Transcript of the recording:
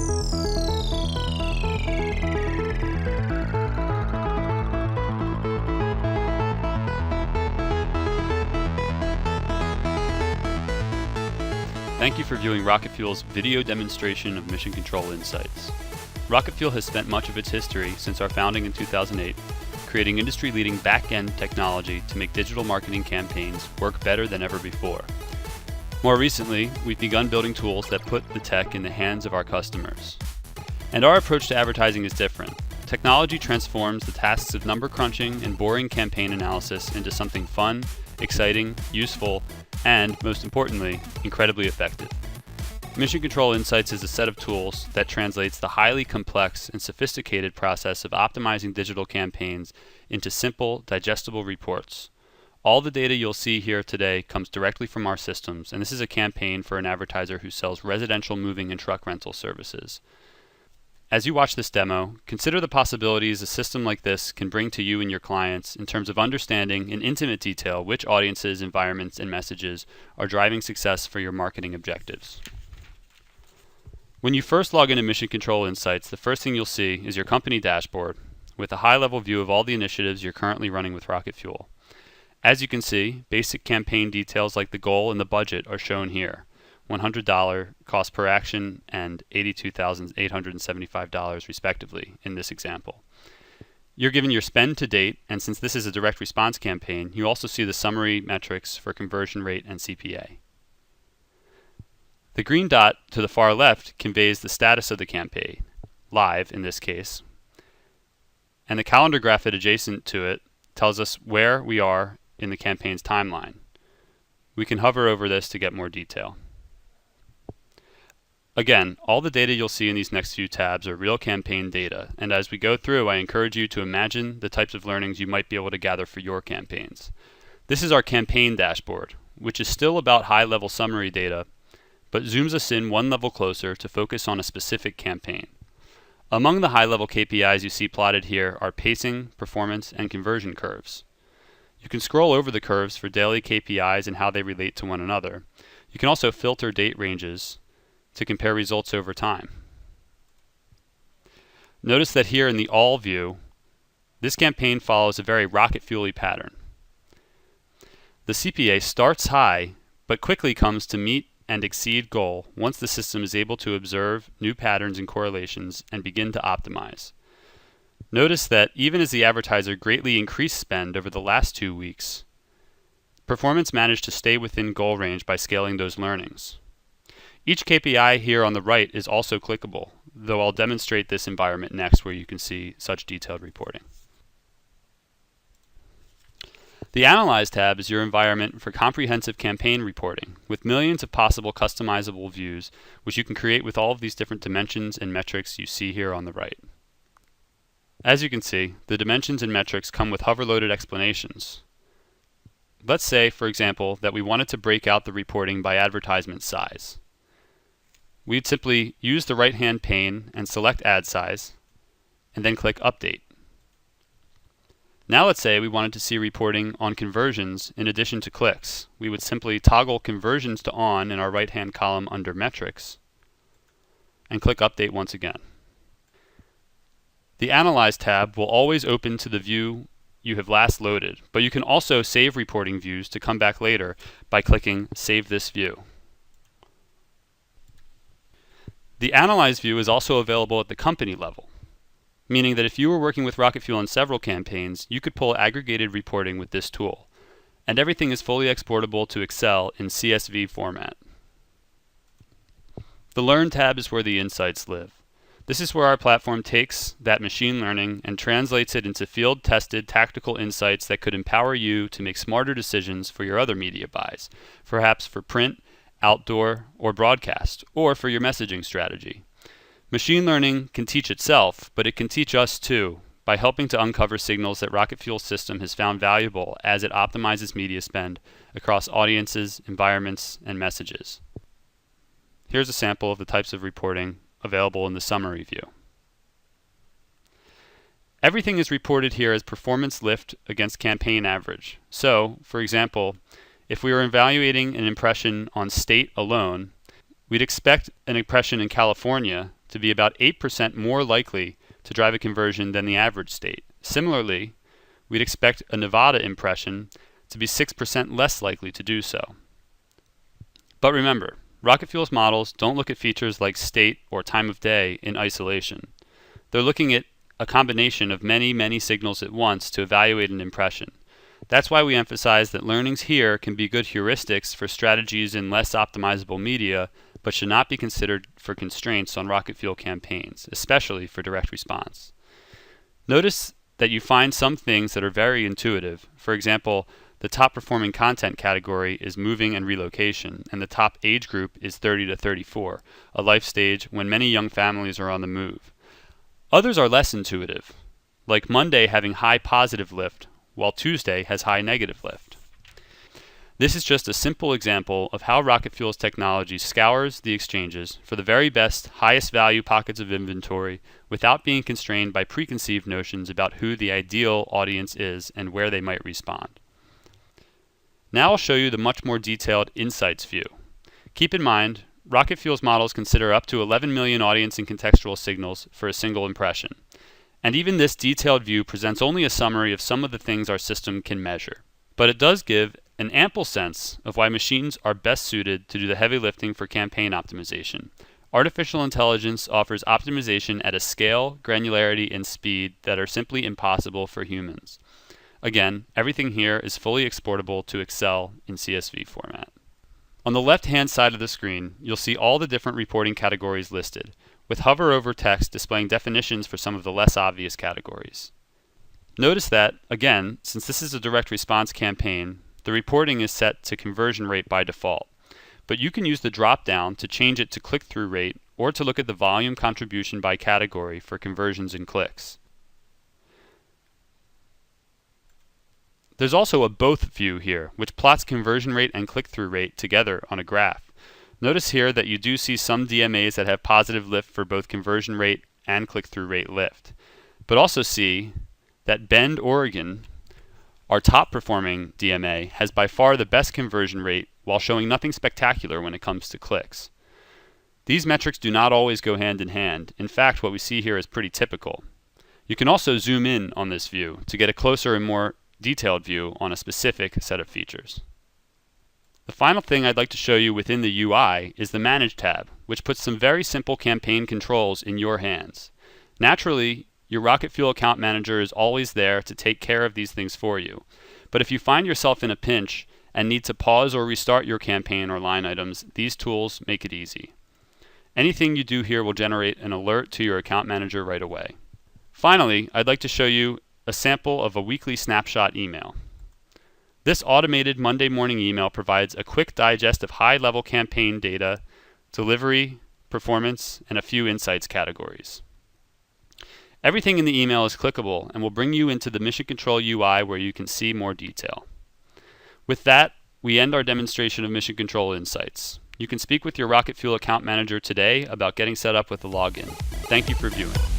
Thank you for viewing Rocketfuel's video demonstration of Mission Control Insights. Rocketfuel has spent much of its history since our founding in 2008, creating industry-leading back-end technology to make digital marketing campaigns work better than ever before. More recently, we've begun building tools that put the tech in the hands of our customers. And our approach to advertising is different. Technology transforms the tasks of number crunching and boring campaign analysis into something fun, exciting, useful, and, most importantly, incredibly effective. Mission Control Insights is a set of tools that translates the highly complex and sophisticated process of optimizing digital campaigns into simple, digestible reports. All the data you'll see here today comes directly from our systems, and this is a campaign for an advertiser who sells residential moving and truck rental services. As you watch this demo, consider the possibilities a system like this can bring to you and your clients in terms of understanding in intimate detail which audiences, environments, and messages are driving success for your marketing objectives. When you first log into Mission Control Insights, the first thing you'll see is your company dashboard with a high-level view of all the initiatives you're currently running with Rocketfuel. As you can see, basic campaign details like the goal and the budget are shown here. $100 cost per action and $82,875 respectively in this example. You're given your spend to date, and since this is a direct response campaign, you also see the summary metrics for conversion rate and CPA. The green dot to the far left conveys the status of the campaign, live in this case, and the calendar graph adjacent to it tells us where we are in the campaign's timeline. We can hover over this to get more detail. Again, all the data you'll see in these next few tabs are real campaign data, and as we go through, I encourage you to imagine the types of learnings you might be able to gather for your campaigns. This is our campaign dashboard, which is still about high-level summary data, but zooms us in one level closer to focus on a specific campaign. Among the high-level KPIs you see plotted here are pacing, performance, and conversion curves. You can scroll over the curves for daily KPIs and how they relate to one another. You can also filter date ranges to compare results over time. Notice that here in the All view, this campaign follows a very Rocketfuel-y pattern. The CPA starts high, but quickly comes to meet and exceed goal once the system is able to observe new patterns and correlations and begin to optimize. Notice that even as the advertiser greatly increased spend over the last 2 weeks, performance managed to stay within goal range by scaling those learnings. Each KPI here on the right is also clickable, though I'll demonstrate this environment next where you can see such detailed reporting. The Analyze tab is your environment for comprehensive campaign reporting, with millions of possible customizable views, which you can create with all of these different dimensions and metrics you see here on the right. As you can see, the dimensions and metrics come with hover-loaded explanations. Let's say, for example, that we wanted to break out the reporting by advertisement size. We'd simply use the right-hand pane and select Ad Size, and then click Update. Now let's say we wanted to see reporting on conversions in addition to clicks. We would simply toggle conversions to on in our right-hand column under Metrics, and click Update once again. The Analyze tab will always open to the view you have last loaded, but you can also save reporting views to come back later by clicking Save This View. The Analyze view is also available at the company level, meaning that if you were working with Rocketfuel on several campaigns, you could pull aggregated reporting with this tool, and everything is fully exportable to Excel in CSV format. The Learn tab is where the insights live. This is where our platform takes that machine learning and translates it into field-tested tactical insights that could empower you to make smarter decisions for your other media buys, perhaps for print, outdoor, or broadcast, or for your messaging strategy. Machine learning can teach itself, but it can teach us too, by helping to uncover signals that Rocketfuel's system has found valuable as it optimizes media spend across audiences, environments, and messages. Here's a sample of the types of reporting available in the summary view. Everything is reported here as performance lift against campaign average. So, for example, if we were evaluating an impression on state alone, we'd expect an impression in California to be about 8% more likely to drive a conversion than the average state. Similarly, we'd expect a Nevada impression to be 6% less likely to do so. But remember, Rocketfuel's models don't look at features like state or time of day in isolation. They're looking at a combination of many signals at once to evaluate an impression. That's why we emphasize that learnings here can be good heuristics for strategies in less optimizable media, but should not be considered for constraints on Rocketfuel campaigns, especially for direct response. Notice that you find some things that are very intuitive. For example, the top performing content category is moving and relocation, and the top age group is 30 to 34, a life stage when many young families are on the move. Others are less intuitive, like Monday having high positive lift, while Tuesday has high negative lift. This is just a simple example of how Rocketfuel's technology scours the exchanges for the very best, highest value pockets of inventory without being constrained by preconceived notions about who the ideal audience is and where they might respond. Now I'll show you the much more detailed insights view. Keep in mind, Rocketfuel's models consider up to 11 million audience and contextual signals for a single impression. And even this detailed view presents only a summary of some of the things our system can measure. But it does give an ample sense of why machines are best suited to do the heavy lifting for campaign optimization. Artificial intelligence offers optimization at a scale, granularity, and speed that are simply impossible for humans. Again, everything here is fully exportable to Excel in CSV format. On the left-hand side of the screen, you'll see all the different reporting categories listed, with hover over text displaying definitions for some of the less obvious categories. Notice that, again, since this is a direct response campaign, the reporting is set to conversion rate by default, but you can use the drop-down to change it to click-through rate or to look at the volume contribution by category for conversions and clicks. There's also a both view here, which plots conversion rate and click-through rate together on a graph. Notice here that you do see some DMAs that have positive lift for both conversion rate and click-through rate lift. But also see that Bend, Oregon, our top performing DMA, has by far the best conversion rate while showing nothing spectacular when it comes to clicks. These metrics do not always go hand in hand. In fact, what we see here is pretty typical. You can also zoom in on this view to get a closer and more detailed view on a specific set of features. The final thing I'd like to show you within the UI is the Manage tab, which puts some very simple campaign controls in your hands. Naturally, your Rocketfuel account manager is always there to take care of these things for you. But if you find yourself in a pinch and need to pause or restart your campaign or line items, these tools make it easy. Anything you do here will generate an alert to your account manager right away. Finally, I'd like to show you a sample of a weekly snapshot email. This automated Monday morning email provides a quick digest of high-level campaign data, delivery, performance, and a few insights categories. Everything in the email is clickable and will bring you into the Mission Control UI where you can see more detail. With that, we end our demonstration of Mission Control Insights. You can speak with your Rocketfuel account manager today about getting set up with the login. Thank you for viewing.